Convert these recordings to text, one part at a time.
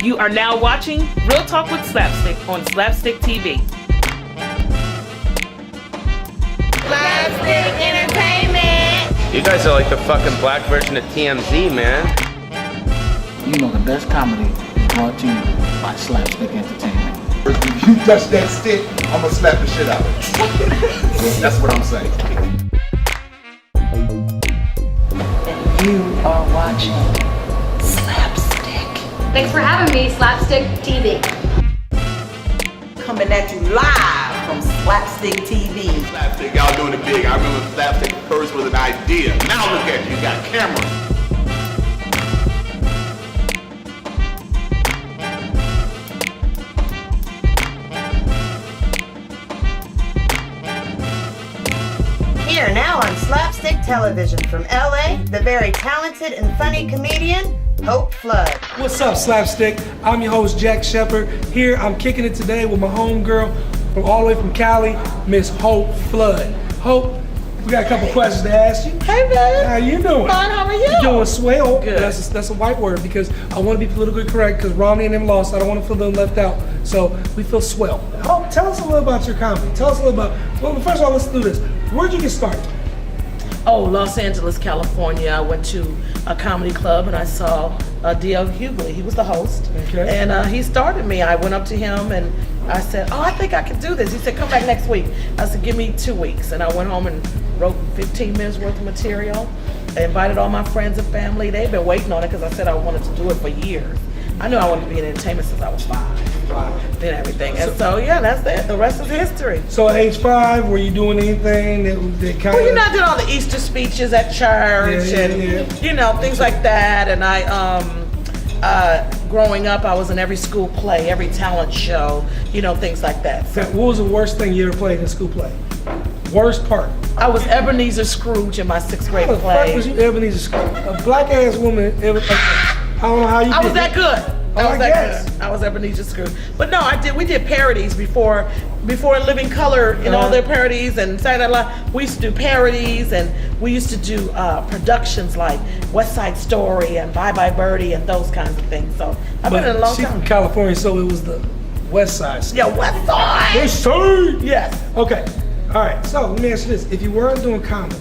You are now watching Real Talk with Slapstick on SlapStik TV. SlapStik Entertainment! You guys are like the fucking black version of TMZ, man. You know the best comedy is brought to you by SlapStik Entertainment. If you touch that stick, I'm gonna slap the shit out of it. That's what I'm saying. And you are watching SlapStik. Thanks for having me, SlapStik TV. Coming at you live from SlapStik TV. SlapStik, y'all doing it big. I remember SlapStik first was an idea. Now look at you, you got cameras. Here now on SlapStik Television from LA, the very talented and funny comedian, Hope Flood. What's up, SlapStik? I'm your host, Jack Shepard. Here, I'm kicking it today with my homegirl from all the way from Cali, Miss Hope Flood. Hope, we got a couple questions to ask you. Hey, babe. How you doing? Fine, how are you? You're doing swell. Good. That's a white word because I want to be politically correct because Romney and them lost. I don't want to feel them left out. So we feel swell. Hope, tell us a little about your comedy. Tell us a little about, well, first of all, let's do this. Where'd you get started? Oh, Los Angeles, California. I went to a comedy club and I saw D.L. Hughley. He was the host. Okay. And he started me. I went up to him and I said, oh, I think I can do this. He said, come back next week. I said, give me 2 weeks. And I went home and wrote 15 minutes worth of material. I invited all my friends and family. They've been waiting on it because I said I wanted to do it for years. I knew I wanted to be in entertainment since I was 5. Wow. Did everything. And so, yeah, that's it. The rest is history. So at age 5, were you doing anything that kind Well, of... you know, I did all the Easter speeches at church and, you know, things like that. And I, growing up, I was in every school play, every talent show, you know, things like that. So What was the worst thing you ever played in a school play? Worst part? I was Ebenezer Scrooge in my 6th grade How the fuck play. was you Ebenezer Scrooge? A black ass woman, I don't know how you I did was that it. good. Oh, I guess. Good. I was Ebenezer Scrooge. But no, we did parodies before Living Color and all their parodies and Saturday Night Live. We used to do parodies and we used to do productions like West Side Story and Bye Bye Birdie and those kinds of things. So I've been in a long She's time. from California, so it was the West Side. Yeah, West Side. West Side! Yes. Okay, all right, so let me ask you this. If you weren't doing comedy,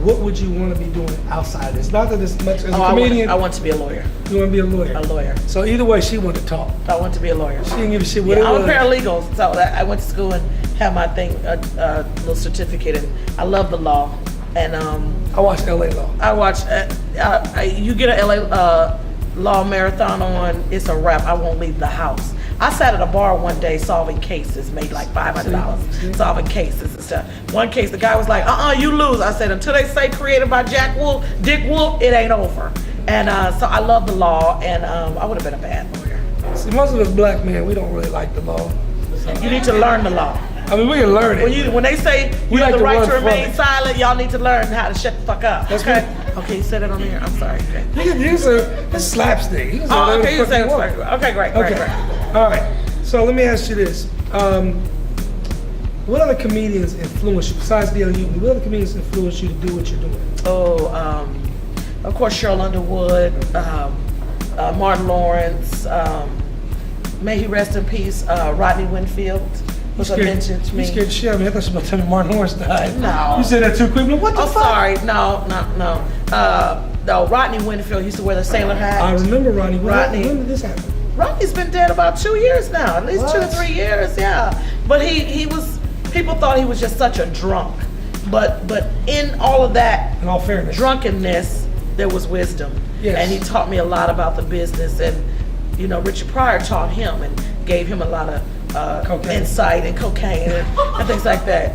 what would you want to be doing outside this? Not that it's much as a comedian. I want to be a lawyer. You want to be a lawyer? A lawyer. So either way, she wanted to talk. I want to be a lawyer. She didn't give a shit what Yeah, it I'm was. a paralegal, so I went to school and had my thing, little certificate, and I love the law. And I watched LA Law. I watch. You get a LA law marathon on, it's a wrap. I won't leave the house. I sat at a bar one day solving cases, made like $500 solving cases and stuff. One case, the guy was like, you lose. I said, until they say created by Dick Wolf, it ain't over. And so I love the law, and I would have been a bad lawyer. See, most of us black men, we don't really like the law. So, You need to learn the law. I mean, we can learn it. When they say We you have like the to right run to from remain it. silent, y'all need to learn how to shut the fuck up. That's okay? good. Okay, you said it on here. I'm sorry. Okay. This is slapstick. You can say Oh, whatever okay, the you fuck said it. want. Okay, great. All right. So let me ask you this: what other comedians influence you besides D.L. Hughley? What other comedians influence you to do what you're doing? Oh, of course, Cheryl Underwood, Martin Lawrence. May he rest in peace. Rodney Winfield was a mention to me. You scared the shit out of me. I thought you were about to tell me Martin Lawrence died. No. You said that too quick. What the Oh, fuck? sorry. No. No, Rodney Winfield used to wear the sailor hat. I remember Rodney. Rodney. When did this happen? Rodney's been dead about 2 years now, at least What? 2 to 3 years, yeah. But he was, people thought he was just such a drunk. But in all of that In all fairness. drunkenness, there was wisdom. Yes. And he taught me a lot about the business. And, you know, Richard Pryor taught him and gave him a lot of Cocaine. insight and cocaine and things like that.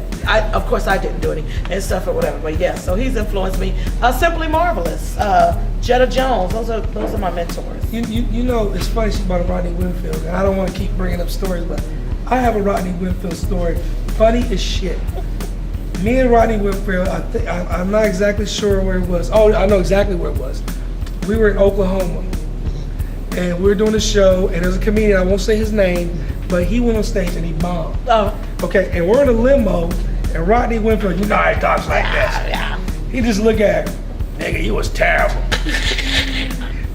Of course, I didn't do any and stuff or whatever, but yeah, so he's influenced me. Simply Marvelous, Jetta Jones, those are my mentors. You know, it's funny she brought up Rodney Winfield, and I don't want to keep bringing up stories, but I have a Rodney Winfield story. Funny as shit. Me and Rodney Winfield, I'm not exactly sure where it was. Oh, I know exactly where it was. We were in Oklahoma, and we were doing a show, and there's a comedian, I won't say his name, but he went on stage and he bombed. Oh, Okay, and we're in a limo, and Rodney Winfield, you know how he talks like this. yeah. He just looked at him, nigga, you was terrible.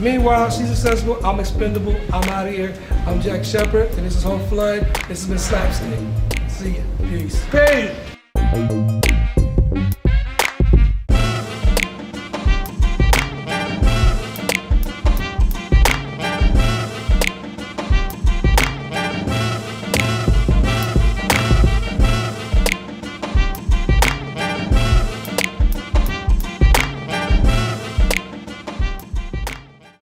Meanwhile, she's successful. I'm expendable. I'm out of here. I'm Jack Shepard, and this is Hope Flood. This has been SlapStik. See ya. Peace. Peace.